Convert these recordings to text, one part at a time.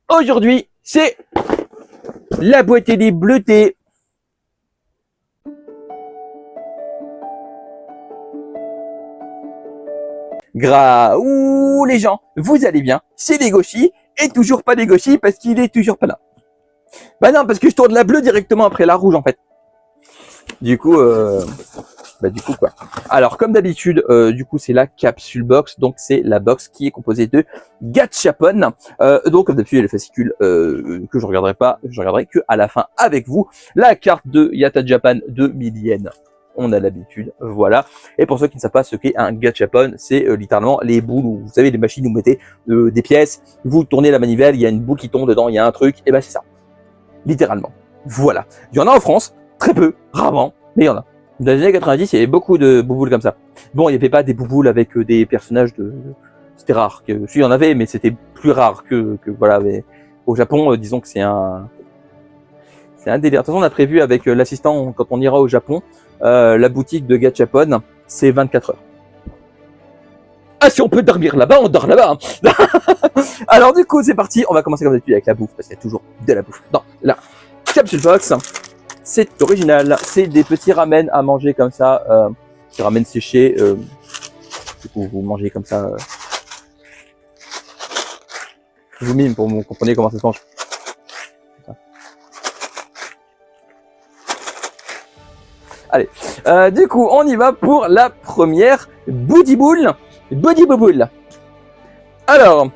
Aujourd'hui, c'est la boîte des bleutés. Ouh les gens, vous allez bien? C'est Legoshi, et toujours pas Legoshi parce qu'il est toujours pas là. Bah non, parce que je tourne la bleue directement après la rouge en fait. Du coup quoi. Alors comme d'habitude, du coup c'est la capsule box, donc c'est la box qui est composée de gachapon. Donc comme d'habitude les fascicules que je regarderai que à la fin avec vous. La carte de Yata Japan de 1000 yens. On a l'habitude, voilà. Et pour ceux qui ne savent pas ce qu'est un gachapon, c'est littéralement les boules où vous savez les machines où vous mettez des pièces, vous tournez la manivelle, il y a une boule qui tombe dedans, il y a un truc, et ben c'est ça. Littéralement. Voilà. Il y en a en France, très peu, rarement, mais il y en a. Dans les années 90, il y avait beaucoup de bouboules comme ça. Bon, il n'y avait pas des bouboules avec des personnages de... C'était rare. Si, il y en avait, mais c'était plus rare que voilà. Mais au Japon, disons que c'est un délire. De toute façon, on a prévu avec l'assistant, quand on ira au Japon, la boutique de gachapon, c'est 24 heures. Ah, si on peut dormir là-bas, on dort là-bas. Hein. Alors du coup, c'est parti. On va commencer comme d'habitude avec la bouffe, parce qu'il y a toujours de la bouffe dans la capsule box. C'est original. C'est des petits ramen à manger comme ça. Des ramen séchés. Du coup, vous mangez comme ça. Je vous mime pour que vous compreniez comment ça se mange. Allez. Du coup, on y va pour la première Body Boule. Body Bouboule. Alors,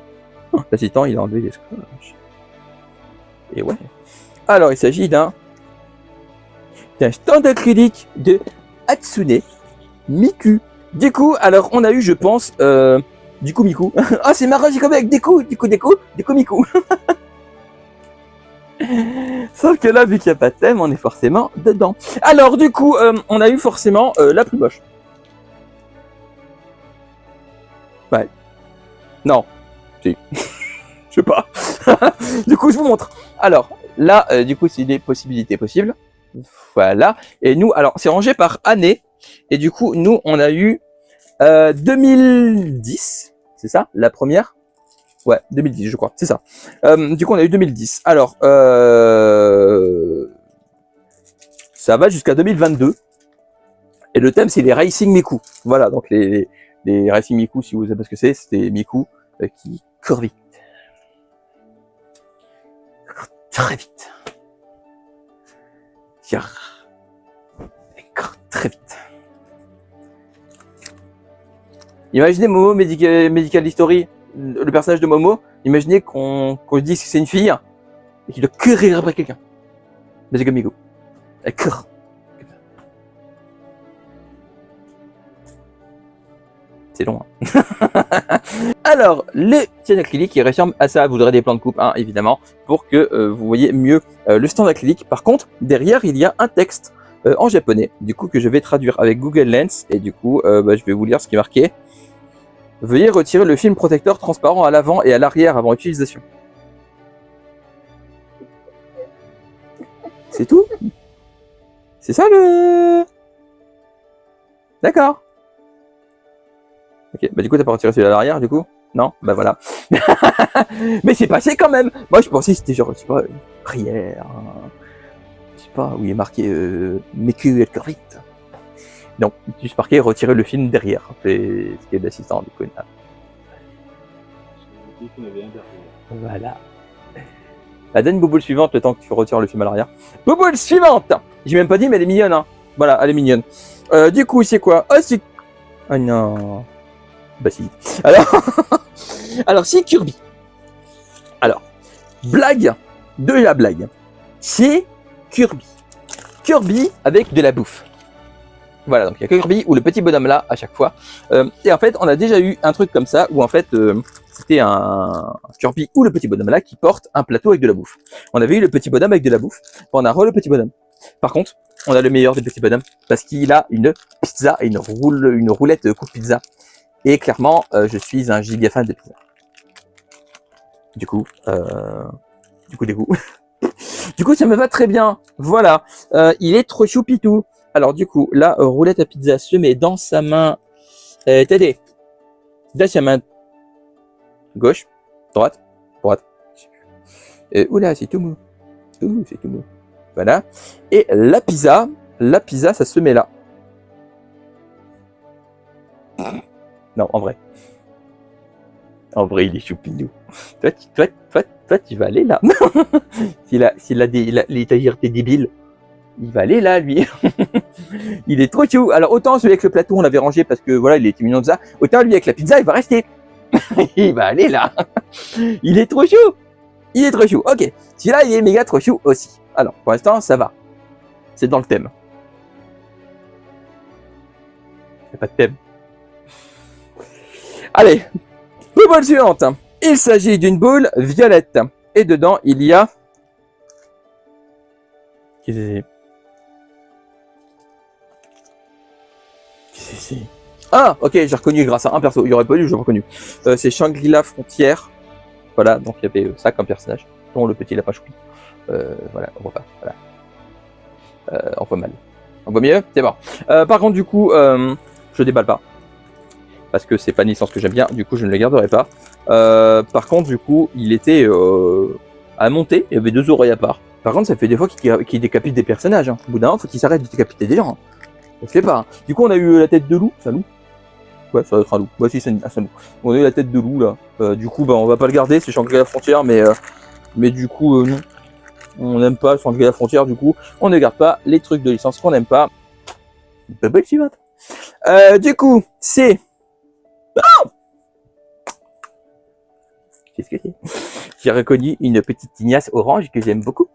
l'assistant, il a enlevé les scratchs. Et ouais. Alors, il s'agit d'un stand acrylique de Hatsune Miku. Du coup, alors, on a eu, je pense, du coup, Miku. Ah, c'est marrant, j'ai comme avec Deku Miku. Sauf que là, vu qu'il n'y a pas de thème, on est forcément dedans. Alors, du coup, on a eu forcément la plus moche. Ouais. Non. Si. Je sais pas. Du coup, je vous montre. Alors, là, du coup, c'est des possibilités possibles. Voilà. Et nous, alors, c'est rangé par année. Et du coup, nous, on a eu 2010. C'est ça, la première? Ouais, 2010, je crois. C'est ça. Du coup, on a eu 2010. Alors, ça va jusqu'à 2022. Et le thème, c'est les Racing Miku. Voilà, donc les Racing Miku, si vous savez pas ce que c'est, c'était Miku qui court vite. Très vite. Très vite. Imaginez Momo Medical History, le personnage de Momo. Imaginez qu'on dise que c'est une fille et qu'il doit courir après quelqu'un. Mais c'est comme Miku. Elle court. C'est long. Hein. Alors, les stand acryliques qui ressemblent à ça, vous aurez des plans de coupe, hein, évidemment, pour que vous voyez mieux le stand acrylique. Par contre, derrière, il y a un texte en japonais, du coup, que je vais traduire avec Google Lens. Et du coup, je vais vous lire ce qui est marqué. Veuillez retirer le film protecteur transparent à l'avant et à l'arrière avant utilisation. C'est tout? C'est ça le... D'accord. Ok, bah du coup t'as pas retiré celui à l'arrière du coup? Non? Bah voilà. Mais c'est passé quand même. Moi je pensais que c'était genre, je sais pas, une prière. Je sais pas, où il est marqué Miku elle court vite. Non, juste marqué retirer le film derrière. C'est ce qui est d'assistant du coup. Voilà. Bah donne une bouboule suivante le temps que tu retires le film à l'arrière. Bouboule suivante! J'ai même pas dit mais elle est mignonne hein. Voilà, elle est mignonne. Du coup c'est quoi? Oh c'est... Oh non. Bah si. Alors c'est Kirby. Alors, blague de la blague. C'est Kirby. Kirby avec de la bouffe. Voilà, donc il y a Kirby ou le petit bonhomme là à chaque fois. Et en fait, on a déjà eu un truc comme ça où en fait, c'était un Kirby ou le petit bonhomme là qui porte un plateau avec de la bouffe. On avait eu le petit bonhomme avec de la bouffe. On a le petit bonhomme. Par contre, on a le meilleur des petits bonhommes parce qu'il a une pizza et une roulette coupe pizza. Et clairement, je suis un giga fan de pizza. Du coup, du coup, ça me va très bien. Voilà, il est trop choupitou. Alors du coup, la roulette à pizza se met dans sa main. Dans sa main gauche, droite. Oula, c'est tout mou. Ouh, c'est tout mou. Voilà. Et la pizza, ça se met là. Non, en vrai. En vrai, il est choupinou. Toi, tu vas aller là. s'il a l'étagère des débiles, il va aller là, lui. Il est trop chou. Alors, autant celui avec le plateau, on l'avait rangé parce que voilà, il était mignon de ça. Autant lui avec la pizza, il va rester. Il va aller là. Il est trop chou. Il est trop chou. Ok. Celui-là, il est méga trop chou aussi. Alors, pour l'instant, ça va. C'est dans le thème. Il n'y a pas de thème. Allez. Boule suivante. Il s'agit d'une boule violette. Et dedans, il y a... Qu'est-ce que c'est? Ah, ok, j'ai reconnu grâce à un perso. Il n'y aurait pas eu, j'ai reconnu. C'est Shangri-La Frontière. Voilà, donc il y avait ça comme personnage. Dont le petit lapin choupi. Voilà, on voit pas. Voilà. On voit mal. On voit mieux? C'est bon. Par contre, du coup, je déballe pas. Parce que c'est pas une licence que j'aime bien. Du coup, je ne le garderai pas. Par contre, du coup, il était à monter. Il y avait 2 oreilles à part. Par contre, ça fait des fois qu'il décapite des personnages. Hein. Au bout d'un moment, faut qu'il s'arrête de décapiter des gens. Hein. Ça se fait pas. Hein. Du coup, on a eu la tête de loup. C'est un loup? Ouais, ça va être un loup. Ouais, si, c'est un loup. On a eu la tête de loup, là. Du coup, on va pas le garder. C'est Shangri-La Frontière, mais du coup, non. On n'aime pas Shangri-La Frontière. Du coup, on ne garde pas les trucs de licence qu'on n'aime pas. Bubble suivante. Du coup, c'est... Oh, qu'est-ce que c'est? J'ai reconnu une petite tignasse orange que j'aime beaucoup.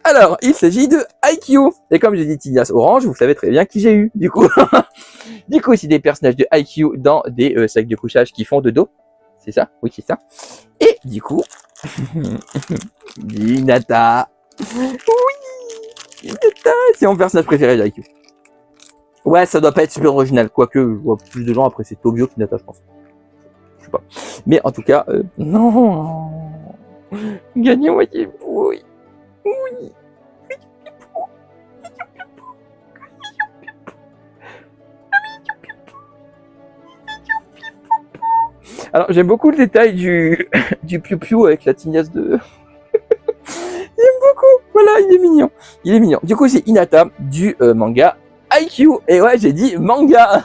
Alors, il s'agit de IQ. Et comme j'ai dit tignasse orange, vous savez très bien qui j'ai eu, du coup. Du coup, c'est des personnages de IQ dans des sacs de couchage qui font de dos. C'est ça? Oui, c'est ça. Et du coup, Hinata. Oui, Hinata, c'est mon personnage préféré de IQ. Ouais, ça doit pas être super original, quoique je vois plus de gens après c'est Tobio qu'Hinata, je pense. Je sais pas. Mais en tout cas, non. Gagnez moitié. Oui. Oui. Alors, j'aime beaucoup le détail du piou-piou avec la tignasse de... J'aime beaucoup. Voilà, il est mignon. Il est mignon. Du coup, c'est Hinata du manga IQ. Et ouais, j'ai dit manga.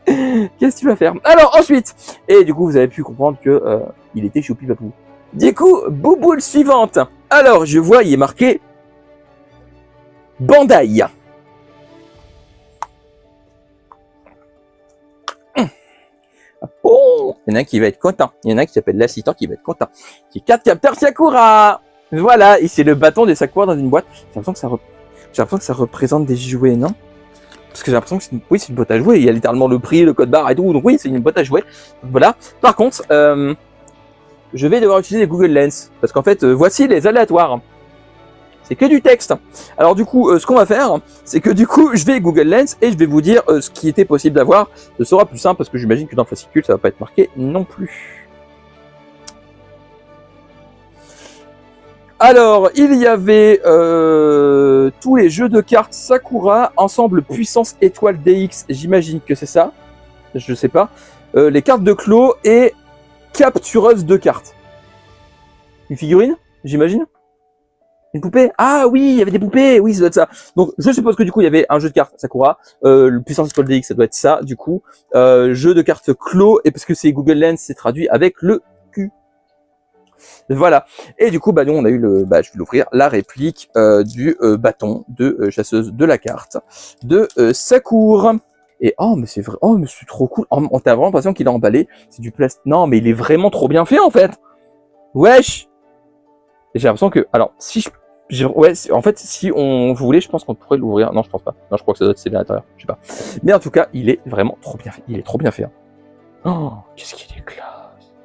Qu'est-ce que tu vas faire? Alors, ensuite. Et du coup, vous avez pu comprendre que il était choupi papou. Du coup, bouboule suivante. Alors, je vois, il est marqué Bandai. Oh, il y en a un qui va être content. Il y en a un qui s'appelle l'assistant qui va être content. C'est 4 capteurs Sakura. Voilà, et c'est le bâton des Sakura dans une boîte. J'ai l'impression que ça représente des jouets, non? Parce que j'ai l'impression que c'est une boîte à jouets. Il y a littéralement le prix, le code barre et tout. Donc oui, c'est une boîte à jouets. Voilà. Par contre, je vais devoir utiliser Google Lens. Parce qu'en fait, voici les aléatoires. C'est que du texte. Alors du coup, ce qu'on va faire, c'est que du coup, je vais Google Lens et je vais vous dire ce qui était possible d'avoir. Ce sera plus simple parce que j'imagine que dans le fascicule, ça va pas être marqué non plus. Alors, il y avait tous les jeux de cartes Sakura, ensemble puissance étoile DX, j'imagine que c'est ça. Je sais pas. Les cartes de Clos et captureuse de cartes. Une figurine, j'imagine. Une poupée? Ah oui, il y avait des poupées, oui, ça doit être ça. Donc, je suppose que du coup, il y avait un jeu de cartes Sakura, le puissance étoile DX, ça doit être ça, du coup. Jeu de cartes Clos, et parce que c'est Google Lens, c'est traduit avec le Q. Voilà. Et du coup, nous, on a eu je vais l'ouvrir, la réplique du bâton de chasseuse de la carte de Sakura. Et oh, mais c'est vrai, oh, mais c'est trop cool. Oh, t'as vraiment l'impression qu'il a emballé. C'est du plastique. Non, mais il est vraiment trop bien fait, en fait. Wesh! Et j'ai l'impression que, alors, si en fait, si vous voulez, je pense qu'on pourrait l'ouvrir. Non, je pense pas. Non, je crois que ça doit être scellé à l'intérieur. Je sais pas. Mais en tout cas, il est vraiment trop bien fait. Il est trop bien fait. Hein. Oh, qu'est-ce qu'il est classe.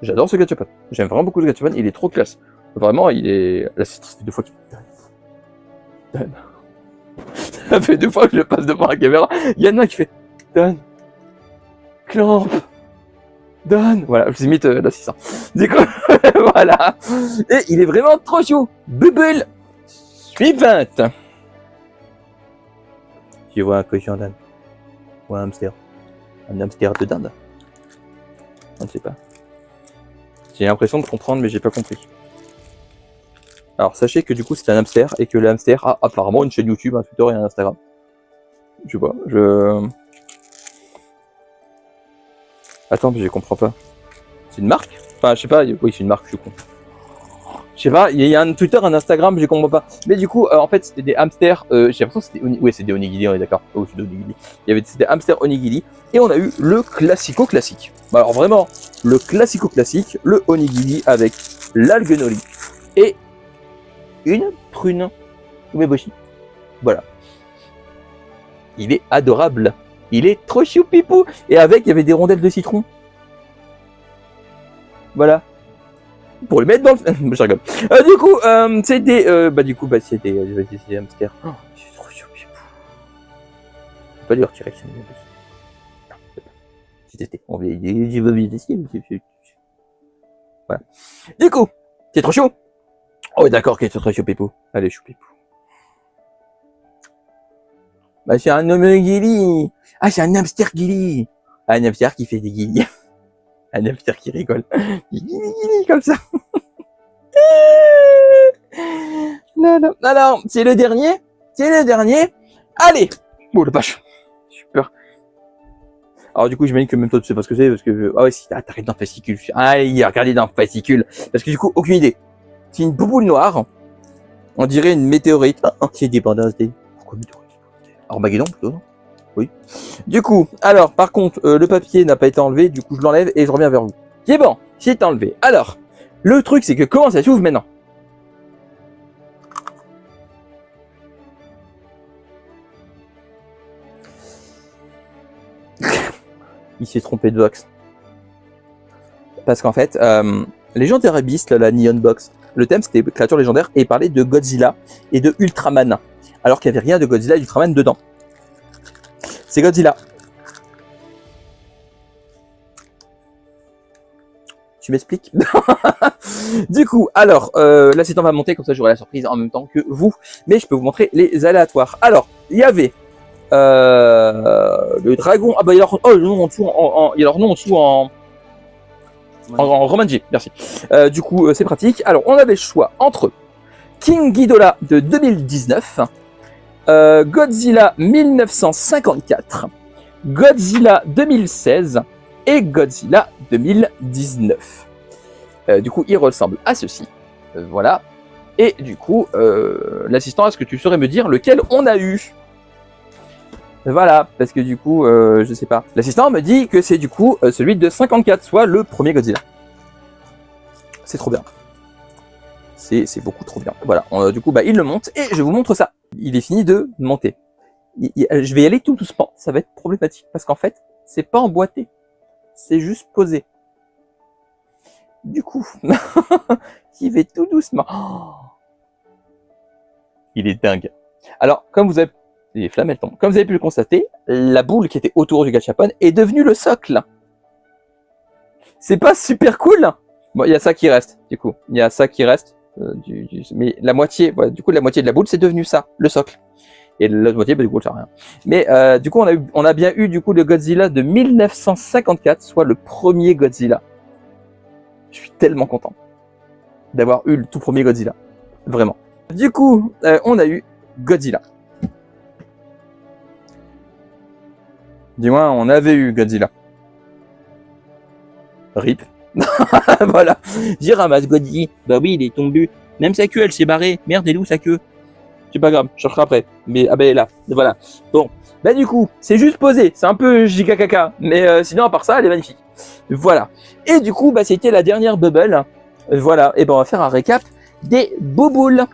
J'adore ce gachapon. J'aime vraiment beaucoup ce gachapon. Il est trop classe. Vraiment, il est... Là, ça fait 2 fois qu'il donne. Ça fait 2 fois que je passe devant la caméra. Il y en a un qui fait donne. Clamp. Donne. Voilà, je vous imite l'assistant. Du coup, voilà. Et il est vraiment trop chou. Bubble suivante. Tu vois un cochon d'Inde. Ou un hamster. Un hamster de dinde. On ne sait pas. J'ai l'impression de comprendre, mais j'ai pas compris. Alors sachez que du coup c'est un hamster et que le hamster a apparemment une chaîne YouTube, un Twitter et un Instagram. Je sais pas, Attends, mais je comprends pas. C'est une marque? Enfin, je sais pas, oui c'est une marque, je suis con. Je sais pas, il y a un Twitter, un Instagram, je comprends pas. Mais du coup, en fait, c'était des hamsters, j'ai l'impression que c'était ouais, c'est des onigiri, on est d'accord. Oh, c'est des onigiri. C'était des hamsters onigiri et on a eu le classico classique. Alors vraiment, le classico classique, le onigiri avec l'algue nori et une prune umeboshi. Voilà. Il est adorable. Il est trop choupipou. Et avec, il y avait des rondelles de citron. Voilà. Pour les mettre dans le... je rigole. Du coup, c'est des... c'est des hamsters. Oh, c'est trop choupipou. Je peux pas lui retirer. J'ai testé. On va essayer. Voilà. Du coup, c'est trop chaud. Oh, d'accord, c'est trop choupipou. Allez, choupipou. Bah, c'est un onigiri. Ah, c'est un hamster guili. Un hamster qui fait des guilis. Un hamster qui rigole. Comme ça. Non, non. Alors, c'est le dernier. Allez. Oh, la vache. Super. Alors, du coup, j'imagine que même toi, tu sais pas ce que c'est, parce que, ah ouais, si, t'arrêtes dans le fascicule. Allez, regardez dans le fascicule. Parce que du coup, aucune idée. C'est une bouboule noire. On dirait une météorite. C'est dépendance des... Pourquoi météorite? Armageddon, plutôt, non? Oui. Du coup, alors, par contre, le papier n'a pas été enlevé, du coup, je l'enlève et je reviens vers vous. C'est bon, c'est enlevé. Alors, le truc, c'est que comment ça s'ouvre maintenant? Il s'est trompé de box. Parce qu'en fait, les gens d'Arabiste, la Neon Box, le thème, c'était créature légendaire et il parlait de Godzilla et de Ultraman. Alors qu'il n'y avait rien de Godzilla et d'Ultraman dedans. C'est Godzilla. Tu m'expliques? Du coup, alors, l'assistant va monter, comme ça j'aurai la surprise en même temps que vous. Mais je peux vous montrer les aléatoires. Alors, il y avait le dragon. Ah bah il y a leur nom en dessous en Romanji, merci. Du coup, c'est pratique. Alors, on avait le choix entre King Ghidorah de 2019, Godzilla 1954, Godzilla 2016 et Godzilla 2019. Du coup, il ressemble à ceci. Voilà. Et du coup, l'assistant, est-ce que tu saurais me dire lequel on a eu? Voilà, parce que du coup, je sais pas. L'assistant me dit que c'est du coup celui de 54, soit le premier Godzilla. C'est trop bien. C'est beaucoup trop bien. Voilà, du coup, bah, il le monte et je vous montre ça. Il est fini de monter. Je vais y aller tout doucement, ça va être problématique parce qu'en fait, c'est pas emboîté, c'est juste posé. Du coup, j'y vais tout doucement. Oh, il est dingue. Alors, comme vous avez... Les flammes, elles tombent. Comme vous avez pu le constater, la boule qui était autour du gachapon est devenue le socle. C'est pas super cool? Bon, il y a ça qui reste, du coup. Il y a ça qui reste. Mais la moitié, voilà, du coup, la moitié de la boule, c'est devenu ça, le socle. Et l'autre moitié, bah, du coup, ça n'a rien. Mais du coup, on a bien eu du coup le Godzilla de 1954, soit le premier Godzilla. Je suis tellement content d'avoir eu le tout premier Godzilla. Vraiment. Du coup, on a eu Godzilla. Du moins, on avait eu Godzilla. RIP. Voilà. J'y ramasse Godzilla. Bah oui, il est tombé. Même sa queue, elle s'est barrée. Merde, elle est où sa queue? C'est pas grave, je chercherai après. Mais ah ben elle est là. Voilà. Bon. Bah du coup, c'est juste posé. C'est un peu giga caca. Mais sinon, à part ça, elle est magnifique. Voilà. Et du coup, bah c'était la dernière bubble. Voilà. Et ben on va faire un récap des bouboules.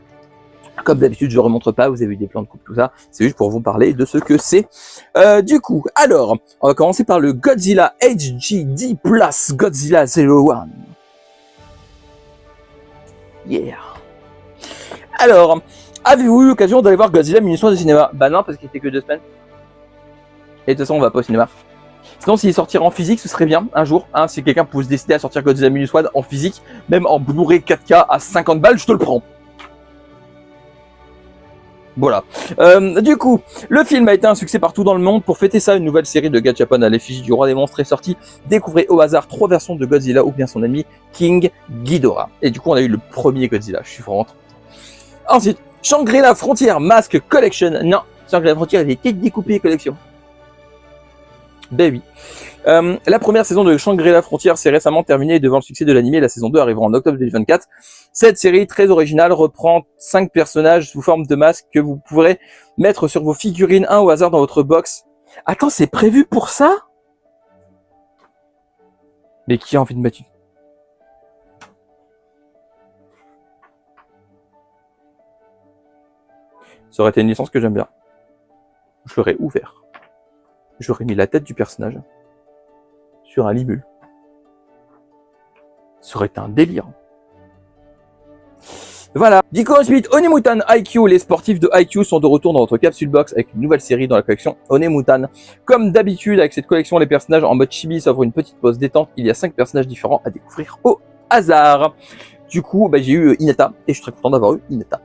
Comme d'habitude, je ne remontre pas, vous avez eu des plans de coupe, tout ça. C'est juste pour vous parler de ce que c'est. Du coup, alors, on va commencer par le Godzilla HGD Plus Godzilla 01. Yeah. Alors, avez-vous eu l'occasion d'aller voir Godzilla munitions de cinéma? Bah non, parce qu'il était que 2 semaines. Et de toute façon, on va pas au cinéma. Sinon, s'il sortira en physique, ce serait bien, un jour. Hein, si quelqu'un pouvait se décider à sortir Godzilla Minus One en physique, même en Blu-ray 4K à 50 balles, je te le prends. Voilà. Du coup, le film a été un succès partout dans le monde. Pour fêter ça, une nouvelle série de Gachapon à l'effigie du roi des monstres est sortie. Découvrez au hasard 3 versions de Godzilla ou bien son ami King Ghidorah. Et du coup, on a eu le premier Godzilla. Je suis vraiment... Ensuite, Shangri-La Frontier Mask Collection. Non, Shangri-La Frontier, elle est découpée collection. Ben oui. La première saison de Shangri-La Frontier s'est récemment terminée devant le succès de l'anime. La saison 2 arrivera en octobre 2024. Cette série très originale reprend 5 personnages sous forme de masques que vous pourrez mettre sur vos figurines un au hasard dans votre box. Attends, c'est prévu pour ça? Mais qui a envie de mettre une... Ça aurait été une licence que j'aime bien. Je l'aurais ouvert. J'aurais mis la tête du personnage sur un libule. Ça aurait été un délire. Voilà. Du coup, ensuite, Onemutan IQ. Les sportifs de IQ sont de retour dans votre capsule box avec une nouvelle série dans la collection Onemutan. Comme d'habitude, avec cette collection, les personnages en mode chibi s'offrent une petite pause détente. Il y a 5 personnages différents à découvrir au hasard. Du coup, j'ai eu Hinata et je suis très content d'avoir eu Hinata.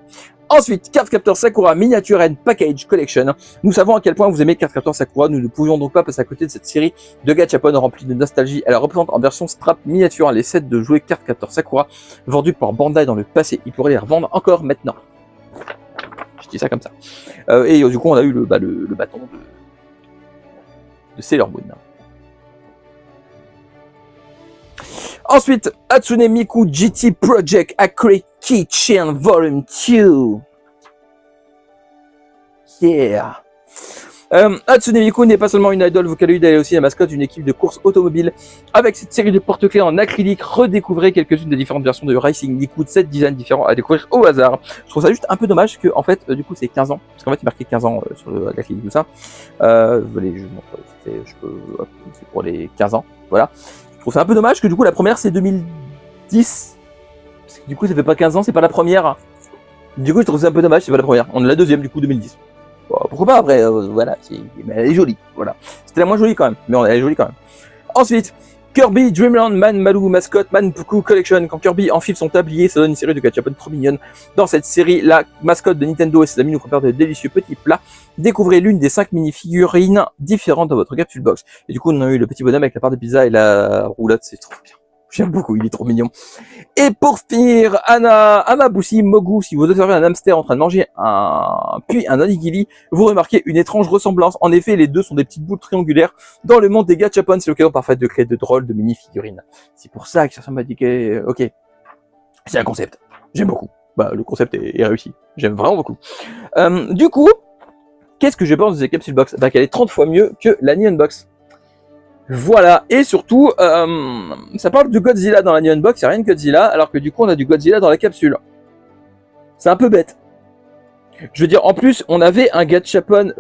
Ensuite, Cardcaptor Sakura Miniature and Package Collection. Nous savons à quel point vous aimez Cardcaptor Sakura. Nous ne pouvions donc pas passer à côté de cette série de gachapon remplie de nostalgie. Elle représente en version strap miniature les sets de jouets Cardcaptor Sakura vendus par Bandai dans le passé. Ils pourraient les revendre encore maintenant. Je dis ça comme ça. Et du coup, on a eu le bâton de Sailor Moon. Ensuite, Hatsune Miku GT Project Acrylic Keychain Volume 2. Yeah. Hatsune Miku n'est pas seulement une idole Vocaloid, elle est aussi la mascotte d'une équipe de course automobile. Avec cette série de porte-clés en acrylique, redécouvrez quelques-unes des différentes versions de Racing Miku, 7 designs différents à découvrir au hasard. Je trouve ça juste un peu dommage que, en fait, du coup, c'est 15 ans. Parce qu'en fait, il marquait 15 ans sur l'acrylique, tout ça. Allez, c'est pour les 15 ans. Voilà. Je trouve ça un peu dommage que, du coup, la première, c'est 2010. Parce que, du coup, ça fait pas 15 ans, c'est pas la première. Du coup, je trouve ça un peu dommage, c'est pas la première. On est la deuxième, du coup, 2010. Bon, pourquoi pas, après, voilà, mais elle est jolie, voilà. C'était la moins jolie quand même, mais elle est jolie quand même. Ensuite, Kirby Dreamland Man Malou Mascot Manpuku Collection. Quand Kirby enfile son tablier, ça donne une série de gachapon trop mignonne. Dans cette série, la mascotte de Nintendo et ses amis nous préparent de délicieux petits plats. Découvrez l'une des 5 mini-figurines différentes dans votre capsule box. Et du coup, on a eu le petit bonhomme avec la part de pizza et la roulotte, c'est trop bien. J'aime beaucoup, il est trop mignon. Et pour finir, Amabushi Mogu, si vous observez un hamster en train de manger puis un onigiri, vous remarquez une étrange ressemblance. En effet, les deux sont des petites boules triangulaires. Dans le monde des gachapon, c'est l'occasion parfaite de créer de drôles de mini-figurines. C'est pour ça que ça m'a dit que, ok, c'est un concept. J'aime beaucoup. Le concept est réussi. J'aime vraiment beaucoup. Du coup, qu'est-ce que je pense de ces capsules box? Qu'elle est 30 fois mieux que la Neon Box. Voilà, et surtout, ça parle du Godzilla dans la Neon Box, il n'y a rien de Godzilla, alors que du coup on a du Godzilla dans la capsule. C'est un peu bête. Je veux dire, en plus, on avait un gachapon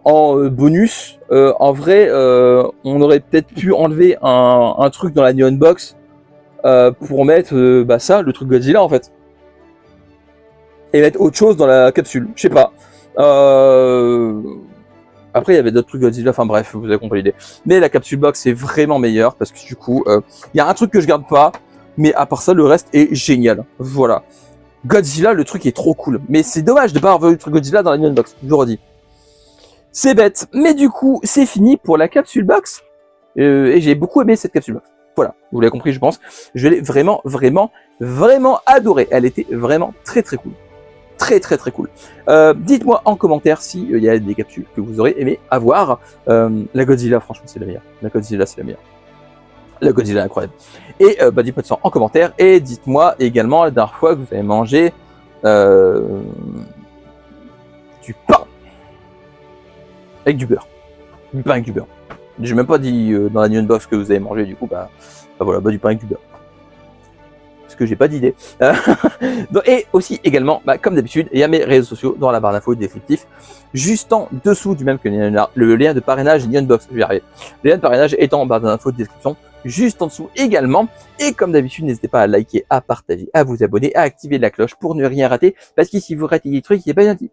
en bonus. En vrai, on aurait peut-être pu enlever un truc dans la Neon Box pour mettre ça, le truc Godzilla en fait. Et mettre autre chose dans la capsule, je sais pas. Après, il y avait d'autres trucs Godzilla, enfin bref, vous avez compris l'idée. Mais la capsule box est vraiment meilleure parce que du coup, il y a un truc que je garde pas, mais à part ça, le reste est génial. Voilà. Godzilla, le truc est trop cool. Mais c'est dommage de pas avoir vu le truc Godzilla dans la Neon Box, je le redis. C'est bête. Mais du coup, c'est fini pour la capsule box. Et j'ai beaucoup aimé cette capsule box. Voilà, vous l'avez compris, je pense. Je l'ai vraiment, vraiment, vraiment adorée. Elle était vraiment très, très cool. Très très très cool. Dites-moi en commentaire si il y a des capsules que vous aurez aimé avoir. La Godzilla, franchement, c'est la meilleure. La Godzilla, c'est la meilleure. La Godzilla est incroyable. Et dites-moi ça en commentaire. Et dites-moi également la dernière fois que vous avez mangé du pain avec du beurre. Du pain avec du beurre. J'ai même pas dit dans la Neon Box que vous avez mangé, du coup, voilà, du pain avec du beurre. Parce que j'ai pas d'idée. Et aussi également, comme d'habitude, il y a mes réseaux sociaux dans la barre d'infos descriptif, juste en dessous du même que le lien de parrainage Neon Box. Je vais y arriver. Le lien de parrainage est en barre d'infos de description, juste en dessous également. Et comme d'habitude, n'hésitez pas à liker, à partager, à vous abonner, à activer la cloche pour ne rien rater, parce que si vous ratez des trucs, il n'est pas bien dit.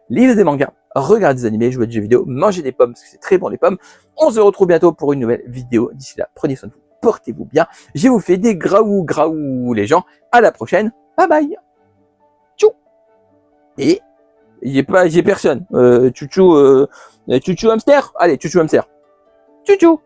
Lisez des mangas, regardez des animés, jouez des jeux vidéo, mangez des pommes, parce que c'est très bon les pommes. On se retrouve bientôt pour une nouvelle vidéo. D'ici là, prenez soin de vous. Portez-vous bien. Je vous fais des graou les gens. À la prochaine. Bye bye. Tchou. Et j'ai personne. Chouchou hamster. Allez, chouchou hamster. Tchou.